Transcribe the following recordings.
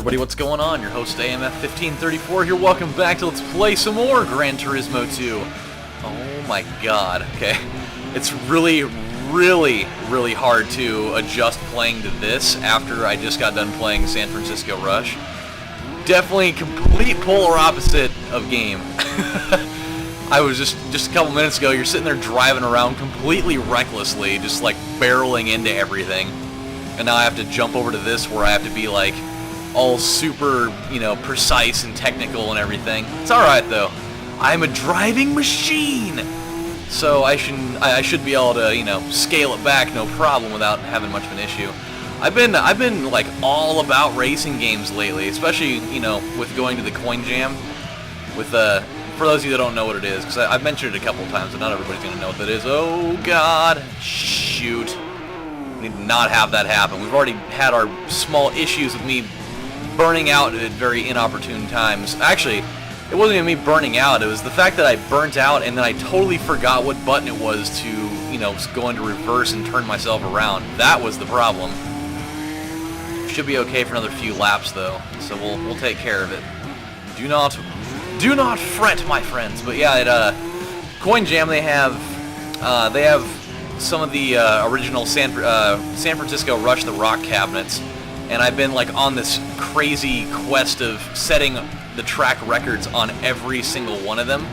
everybody, what's going on? Your host AMF1534 here. Welcome back to Let's Play some more Gran Turismo 2. Oh my god, okay. It's really hard to adjust playing to this after I just got done playing San Francisco Rush. Definitely complete polar opposite of game. I was just a couple minutes ago, you're sitting there driving around completely recklessly, just like barreling into everything. And now I have to jump over to this where I have to be like all super, precise and technical and everything. It's alright though. I'm a driving machine! So I should be able to, scale it back no problem without having much of an issue. I've been like all about racing games lately, especially, with going to the Coin Jam. With for those of you that don't know what it is, because I've mentioned it a couple times, and not everybody's gonna know what that is. Oh God, shoot. We need to not have that happen. We've already had our small issues with me burning out at very inopportune times. Actually, it wasn't even me burning out. It was the fact that I burnt out and then I totally forgot what button it was to, go into reverse and turn myself around. That was the problem. Should be okay for another few laps though, so we'll take care of it. Do not fret, my friends. But yeah, at Coin Jam they have some of the original San Francisco Rush the Rock cabinets, and I've been like on this crazy quest of setting the track records on every single one of them,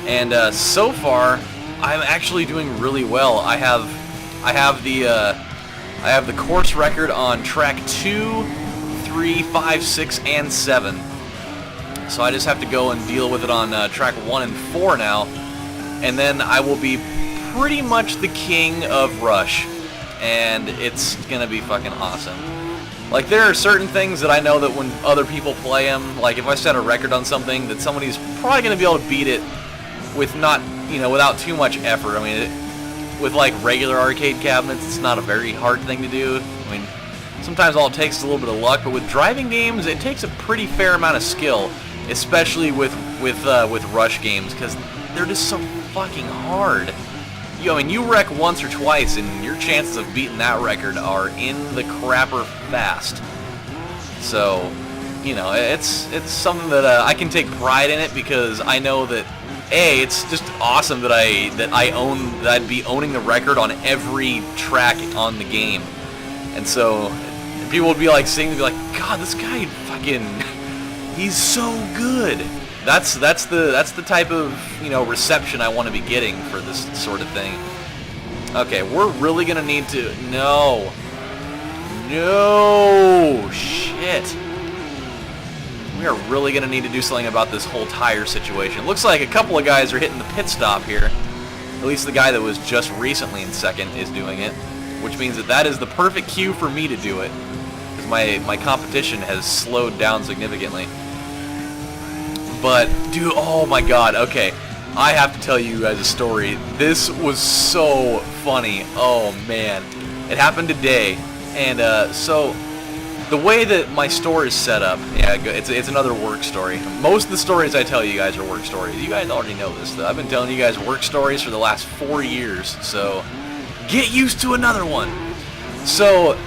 and so far I'm actually doing really well. I have the course record on track 2, 3, 5, 6, and 7. So I just have to go and deal with it on track 1 and 4 now, and then I will be pretty much the king of Rush, and it's gonna be fucking awesome. Like, there are certain things that I know that when other people play them, like if I set a record on something, that somebody's probably gonna be able to beat it with not, without too much effort. I mean, with like regular arcade cabinets, it's not a very hard thing to do. I mean, sometimes all it takes is a little bit of luck, but with driving games, it takes a pretty fair amount of skill, especially with Rush games, because they're just so fucking hard. You wreck once or twice, and your chances of beating that record are in the crapper fast. So, it's something that I can take pride in it, because I know that it's just awesome that I'd be owning the record on every track on the game, and so people would be like singing, be like, God, this guy fucking, he's so good. That's the type of reception I want to be getting for this sort of thing. Okay, we're really gonna need to no shit. We are really gonna need to do something about this whole tire situation. Looks like a couple of guys are hitting the pit stop here. At least the guy that was just recently in second is doing it, which means that is the perfect cue for me to do it, because my competition has slowed down significantly. But, dude, oh my god, okay. I have to tell you guys a story. This was so funny. Oh, man. It happened today. And, so, the way that my store is set up, yeah, it's another work story. Most of the stories I tell you guys are work stories. You guys already know this, though. I've been telling you guys work stories for the last 4 years, so get used to another one. So,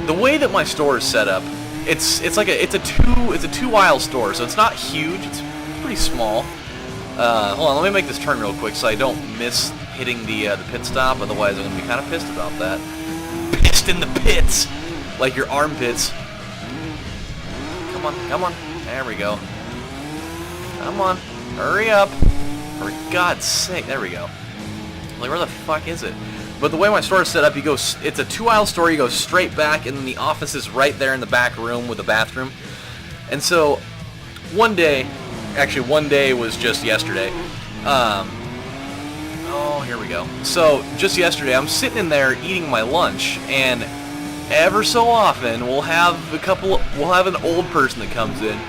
the way that my store is set up, it's a two-aisle store, so it's not huge. It's pretty small. Hold on, let me make this turn real quick so I don't miss hitting the pit stop, otherwise I'm going to be kind of pissed about that. Pissed in the pits! Like your armpits. Come on. There we go. Come on, hurry up. For God's sake, there we go. Like, where the fuck is it? But the way my store is set up, it's a two-aisle store, you go straight back, and then the office is right there in the back room with the bathroom. And so, one day was just yesterday. Oh, here we go. So, just yesterday, I'm sitting in there eating my lunch, and ever so often, we'll have an old person that comes in.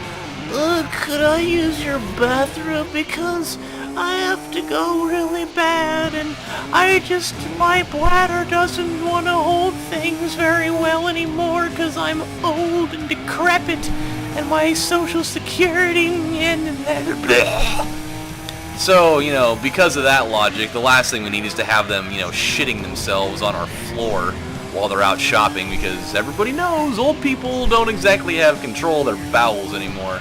Could I use your bathroom, because I have to go really bad, and my bladder doesn't want to hold things very well anymore, because I'm old and decrepit, and my social security, and so, because of that logic, the last thing we need is to have them, shitting themselves on our floor while they're out shopping, because everybody knows old people don't exactly have control of their bowels anymore.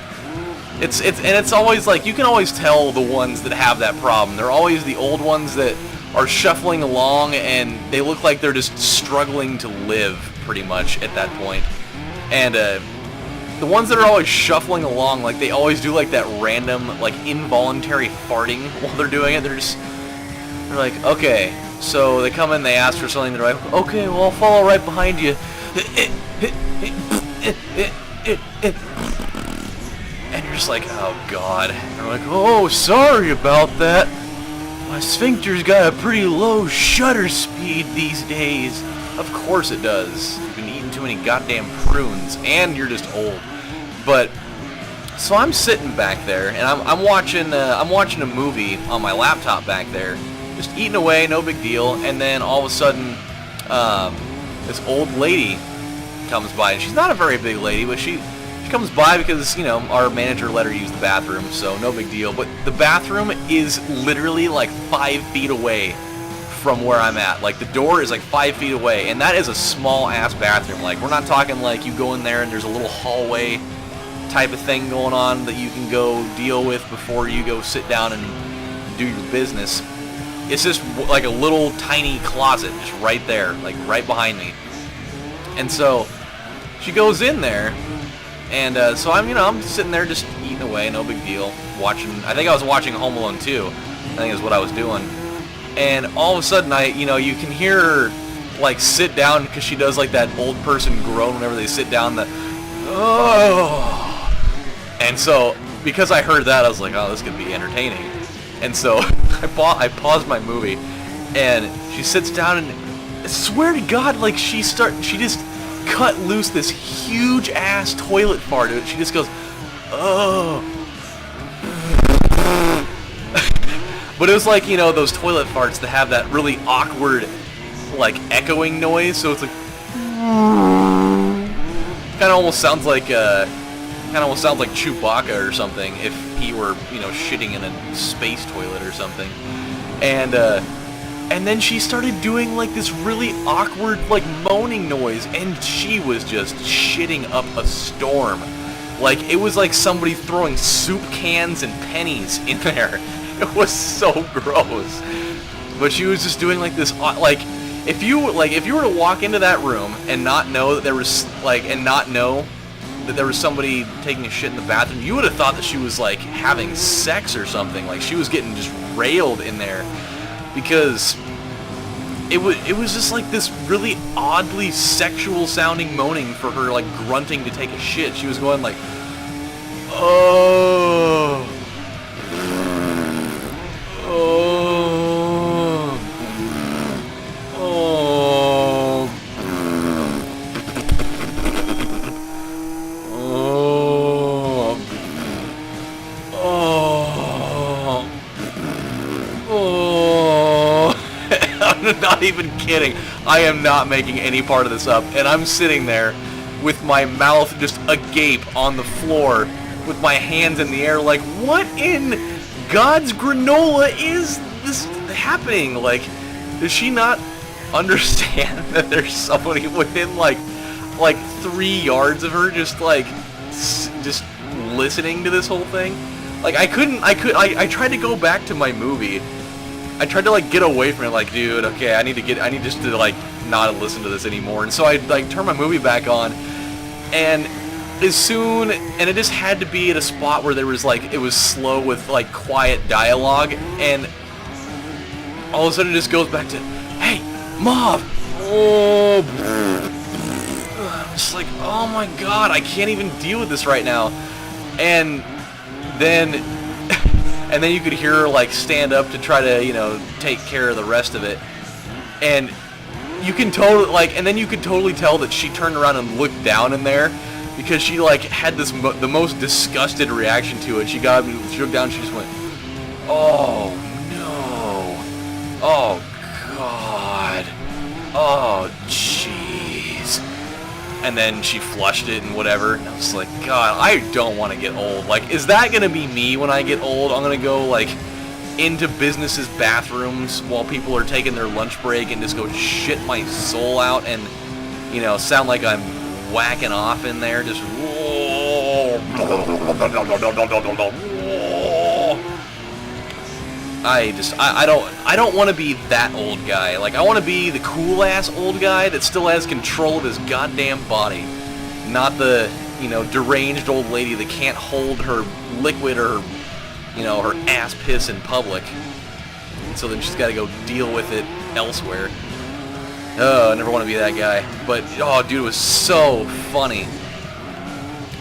It's always like, you can always tell the ones that have that problem. They're always the old ones that are shuffling along and they look like they're just struggling to live pretty much at that point. And the ones that are always shuffling along, like they always do like that random like involuntary farting while they're doing it. They're like, okay, so they come in, they ask for something, they're like, okay, well, I'll follow right behind you. And you're just like, oh god. And they're like, oh, sorry about that. My sphincter's got a pretty low shutter speed these days. Of course it does. You've been eating too many goddamn prunes, and you're just old. But so I'm sitting back there, and I'm watching a movie on my laptop back there, just eating away, no big deal. And then all of a sudden, this old lady comes by, and she's not a very big lady, but she comes by because, you know, our manager let her use the bathroom, so no big deal. But the bathroom is literally like 5 feet away from where I'm at. Like, the door is like 5 feet away, and that is a small ass bathroom. Like, we're not talking like you go in there and there's a little hallway type of thing going on that you can go deal with before you go sit down and do your business. It's just like a little tiny closet just right there, like right behind me. And so she goes in there, and so I'm sitting there just eating away, no big deal, watching. I think I was watching Home Alone 2. I think is what I was doing. And all of a sudden, you can hear her like sit down, because she does like that old person groan whenever they sit down. And so because I heard that, I was like, oh, this could be entertaining. And so I paused my movie, and she sits down, and I swear to God, like she just cut loose this huge ass toilet fart. She just goes, oh. But it was like, you know, those toilet farts that have that really awkward, like, echoing noise. So it's like, kind of almost sounds like Chewbacca or something if he were, you know, shitting in a space toilet or something. And then she started doing like this really awkward like moaning noise, and she was just shitting up a storm. Like, it was like somebody throwing soup cans and pennies in there. It was so gross. But she was just doing like this, like, if you were to walk into that room and not know that there was somebody taking a shit in the bathroom, you would have thought that she was like having sex or something. Like, she was getting just railed in there, because it was just like this really oddly sexual sounding moaning for her, like grunting to take a shit. She was going like, oh, oh, oh, oh, oh, oh. I'm not even kidding. I am not making any part of this up. And I'm sitting there with my mouth just agape on the floor with my hands in the air like, what in God's granola is this happening? Like, does she not understand that there's somebody within like 3 yards of her just listening to this whole thing? Like, I tried to go back to my movie. I tried to like get away from it, like, dude, okay, I need just to like not listen to this anymore. And so I like turned my movie back on, and it just had to be at a spot where there was like, it was slow with like quiet dialogue, and all of a sudden it just goes back to, hey, Mom, oh, I'm just like, oh my God, I can't even deal with this right now. And then you could hear her like stand up to try to, you know, take care of the rest of it. And you can totally like, and then you could totally tell that she turned around and looked down in there, because she like had this the most disgusted reaction to it. She looked down, she just went, oh no, oh God, oh jeez. And then she flushed it and whatever. And I was like, God, I don't want to get old. Like, is that going to be me when I get old? I'm going to go, like, into businesses' bathrooms while people are taking their lunch break and just go shit my soul out and, you know, sound like I'm whacking off in there, just I don't want to be that old guy. Like, I want to be the cool ass old guy that still has control of his goddamn body, not the, you know, deranged old lady that can't hold her liquid or, you know, her ass piss in public, and so then she's got to go deal with it elsewhere. Oh, I never want to be that guy. But, oh, dude, it was so funny.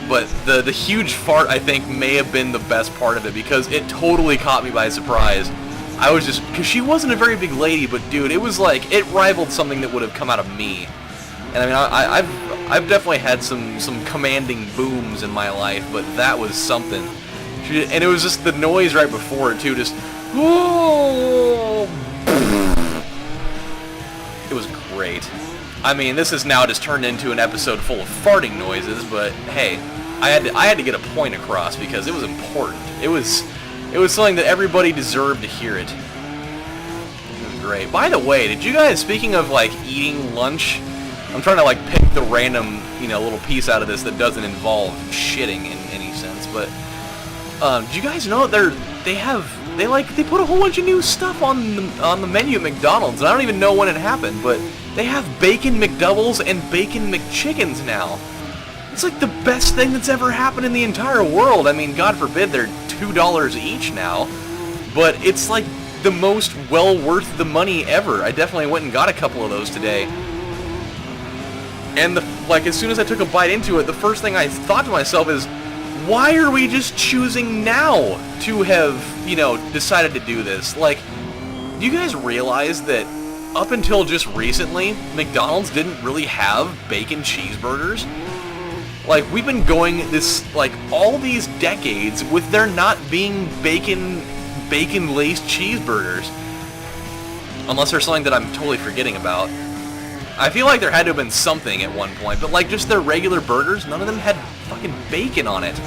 But the huge fart, I think, may have been the best part of it, because it totally caught me by surprise. I was just, because she wasn't a very big lady, but dude, it was like, it rivaled something that would have come out of me. And I mean, I've definitely had some commanding booms in my life, but that was something. And it was just the noise right before it too, just, oh, it was great. I mean, this has now just turned into an episode full of farting noises, but hey, I had to get a point across because it was important. It was something that everybody deserved to hear it. It was great. By the way, did you guys, speaking of like eating lunch, I'm trying to like pick the random, you know, little piece out of this that doesn't involve shitting in any sense, but did you guys know they put a whole bunch of new stuff on the menu at McDonald's, and I don't even know when it happened, but they have bacon McDoubles and bacon McChickens now. It's like the best thing that's ever happened in the entire world. I mean, God forbid they're $2 each now, but it's like the most well worth the money ever. I definitely went and got a couple of those today. And as soon as I took a bite into it, the first thing I thought to myself is, why are we just choosing now to have, you know, decided to do this? Like, do you guys realize that up until just recently, McDonald's didn't really have bacon cheeseburgers? Like, we've been going this, like, all these decades with there not being bacon-laced cheeseburgers. Unless there's something that I'm totally forgetting about. I feel like there had to have been something at one point, but like just their regular burgers, none of them had fucking bacon on it.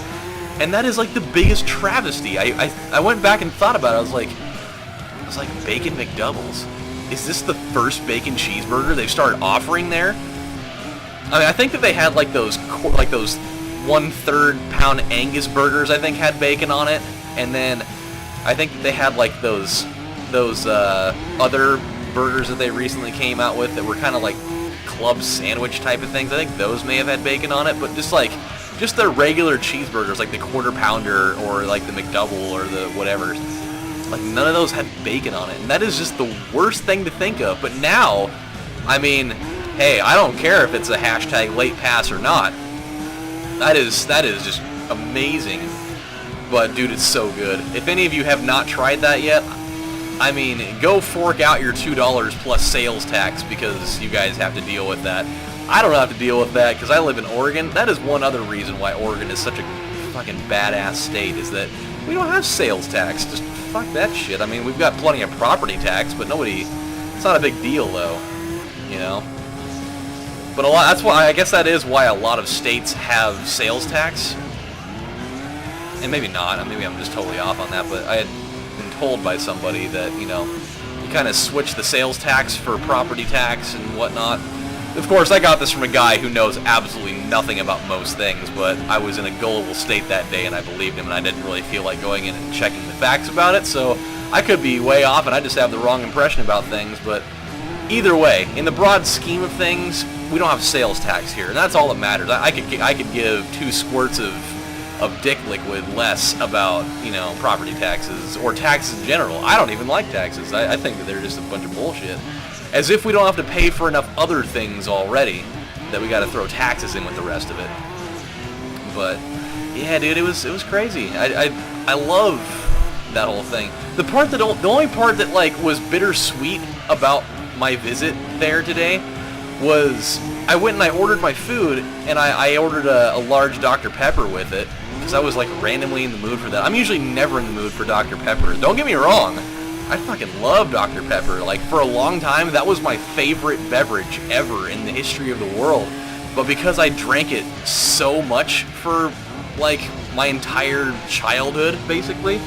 And that is like the biggest travesty. I went back and thought about it. I was like, bacon McDoubles. Is this the first bacon cheeseburger they've started offering there? I mean, I think that they had like those 1/3 pound Angus burgers, I think, had bacon on it. And then I think that they had like those other burgers that they recently came out with that were kind of like club sandwich type of things. I think those may have had bacon on it, but just their regular cheeseburgers, like the quarter pounder or like the McDouble or the whatever, like none of those had bacon on it, and that is just the worst thing to think of. But now, I mean, hey, I don't care if it's a hashtag late pass or not. That is just amazing. But dude, it's so good. If any of you have not tried that yet, I mean, go fork out your $2 plus sales tax, because you guys have to deal with that. I don't have to deal with that because I live in Oregon. That is one other reason why Oregon is such a fucking badass state, is that we don't have sales tax. Just fuck that shit. I mean, we've got plenty of property tax, but it's not a big deal though, you know? But that's why, I guess that is why a lot of states have sales tax. And maybe not, maybe I'm just totally off on that, but I had been told by somebody that, you know, you kind of switch the sales tax for property tax and whatnot. Of course, I got this from a guy who knows absolutely nothing about most things, but I was in a gullible state that day and I believed him, and I didn't really feel like going in and checking the facts about it, so I could be way off and I just have the wrong impression about things. But either way, in the broad scheme of things, we don't have sales tax here, and that's all that matters. I could give 2 squirts of dick liquid less about, you know, property taxes or taxes in general. I don't even like taxes. I think that they're just a bunch of bullshit. As if we don't have to pay for enough other things already that we got to throw taxes in with the rest of it. But yeah, dude, it was crazy. I love that whole thing. The only part that like was bittersweet about my visit there today was I went and I ordered my food, and I ordered a large Dr. Pepper with it, because I was like randomly in the mood for that. I'm usually never in the mood for Dr. Pepper. Don't get me wrong. I fucking love Dr. Pepper. Like, for a long time, that was my favorite beverage ever in the history of the world. But because I drank it so much for, like, my entire childhood, basically,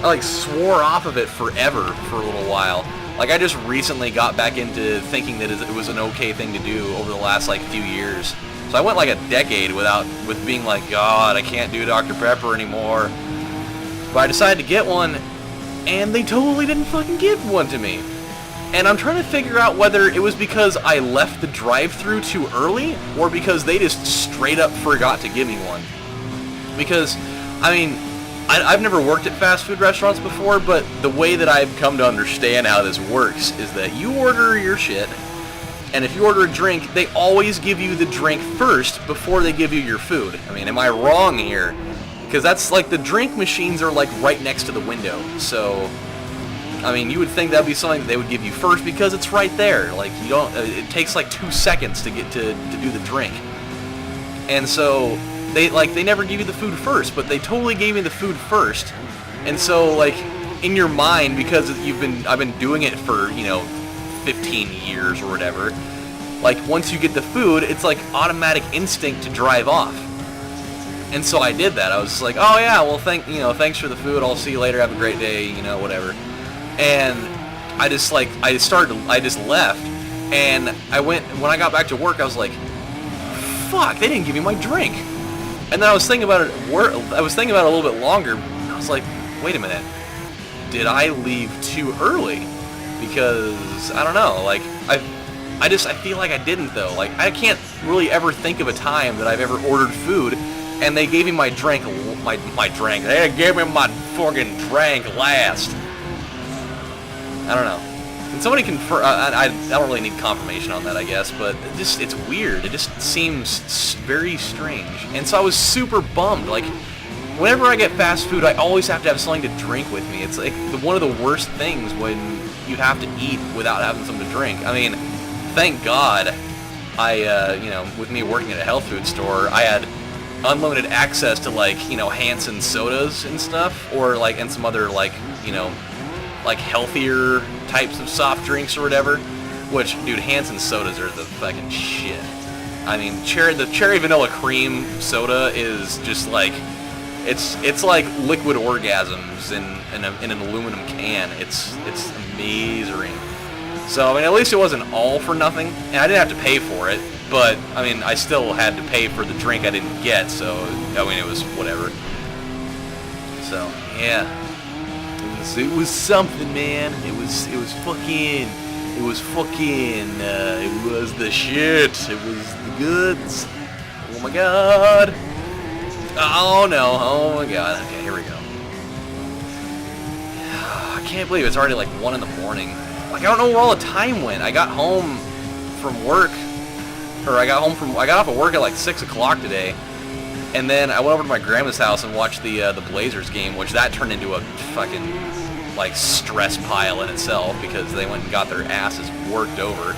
I like swore off of it forever for a little while. Like I just recently got back into thinking that it was an okay thing to do over the last like few years. So I went like a decade with being like, God, I can't do Dr. Pepper anymore. But I decided to get one, and they totally didn't fucking give one to me. And I'm trying to figure out whether it was because I left the drive-thru too early, or because they just straight up forgot to give me one. Because, I mean, I've never worked at fast food restaurants before, but the way that I've come to understand how this works is that you order your shit, and if you order a drink, they always give you the drink first before they give you your food. I mean, am I wrong here? Because that's like, the drink machines are like right next to the window, so I mean, you would think that'd be something that they would give you first because it's right there. Like, you don't, it takes like 2 seconds to get to do the drink. And so they never give you the food first, but they totally gave me the food first. And so like in your mind, because I've been doing it for, 15 years or whatever, like once you get the food, it's like automatic instinct to drive off. And so I did that. I was just like, oh yeah, well thanks for the food. I'll see you later. Have a great day, whatever. And I just left, and when I got back to work, I was like, fuck, they didn't give me my drink. And then I was thinking about it a little bit longer, and I was like, wait a minute, did I leave too early? Because, I don't know, like, I feel like I didn't, though. Like, I can't really ever think of a time that I've ever ordered food, and they gave me my drink, they gave me my fucking drink last. I don't know. And somebody confirm. I don't really need confirmation on that, I guess, but it's weird. It just seems very strange. And so I was super bummed. Like, whenever I get fast food, I always have to have something to drink with me. It's like one of the worst things when you have to eat without having something to drink. I mean, thank God, with me working at a health food store, I had unlimited access to like Hansen sodas and stuff, or like and some other like healthier types of soft drinks or whatever, which, dude, Hansen sodas are the fucking shit. I mean, the cherry vanilla cream soda is just like, it's like liquid orgasms in an aluminum can. It's amazing. So, I mean, at least it wasn't all for nothing, and I didn't have to pay for it, but, I mean, I still had to pay for the drink I didn't get, so, I mean, it was whatever. So, yeah. It was something, man. It was the shit. It was the goods. Oh my god. Oh no. Oh my god. Okay, here we go. I can't believe it's already like 1 in the morning. Like, I don't know where all the time went. I got home from work, or I got off of work at like 6 o'clock today. And then I went over to my grandma's house and watched the Blazers game, which that turned into a fucking like stress pile in itself because they went and got their asses worked over.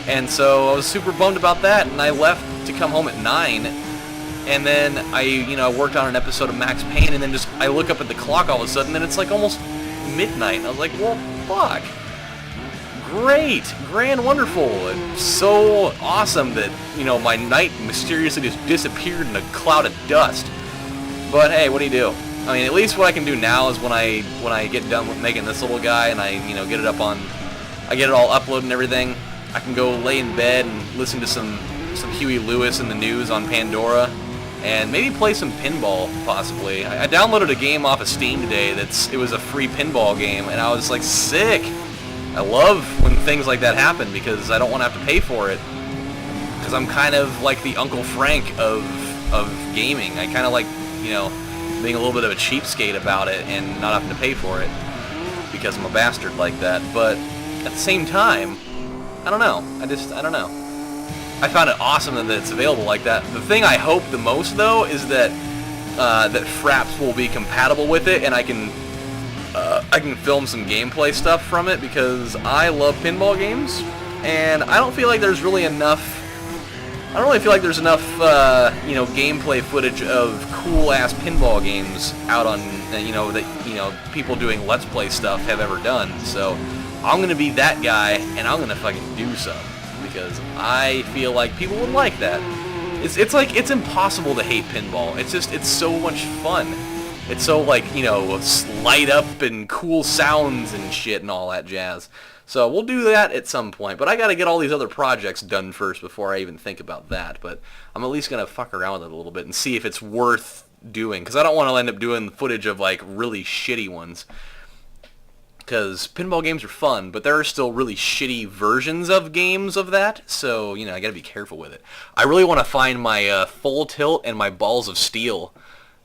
And so I was super bummed about that, and I left to come home at 9. And then I worked on an episode of Max Payne, and then I look up at the clock all of a sudden, and it's like almost midnight. And I was like, well, fuck. Great, grand, wonderful. It's so awesome that, my night mysteriously just disappeared in a cloud of dust. But hey, what do you do? I mean, at least what I can do now is when I get done with making this little guy and I get it I get it all uploaded and everything, I can go lay in bed and listen to some Huey Lewis in the news on Pandora, and maybe play some pinball, possibly. I downloaded a game off of Steam today it was a free pinball game, and I was like, sick! I love when things like that happen because I don't want to have to pay for it. Because I'm kind of like the Uncle Frank of gaming. I kind of like, being a little bit of a cheapskate about it and not having to pay for it because I'm a bastard like that. But at the same time, I don't know. I don't know. I found it awesome that it's available like that. The thing I hope the most, though, is that Fraps will be compatible with it, and I can film some gameplay stuff from it because I love pinball games, and I don't feel like there's really enough. I don't really feel like there's enough, gameplay footage of cool-ass pinball games out on, that people doing Let's Play stuff have ever done. So I'm gonna be that guy, and I'm gonna fucking do some because I feel like people would like that. It's impossible to hate pinball. It's so much fun. It's so, like, you know, light up and cool sounds and shit and all that jazz. So we'll do that at some point. But I got to get all these other projects done first before I even think about that. But I'm at least going to fuck around with it a little bit and see if it's worth doing. Because I don't want to end up doing footage of, like, really shitty ones. Because pinball games are fun, but there are still really shitty versions of games of that, so, you know, I gotta be careful with it. I really want to find my Full Tilt and my Balls of Steel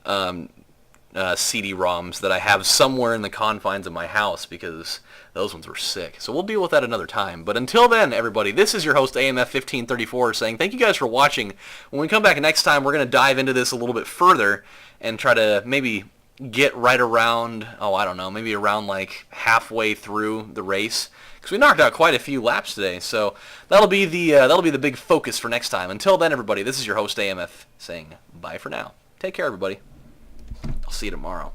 CD-ROMs that I have somewhere in the confines of my house, because those ones were sick. So we'll deal with that another time. But until then, everybody, this is your host, AMF1534, saying thank you guys for watching. When we come back next time, we're going to dive into this a little bit further and try to maybe get right around, oh, I don't know, maybe around like halfway through the race, because we knocked out quite a few laps today. So that'll be the big focus for next time. Until then, everybody, this is your host AMF saying bye for now. Take care, everybody. I'll see you tomorrow.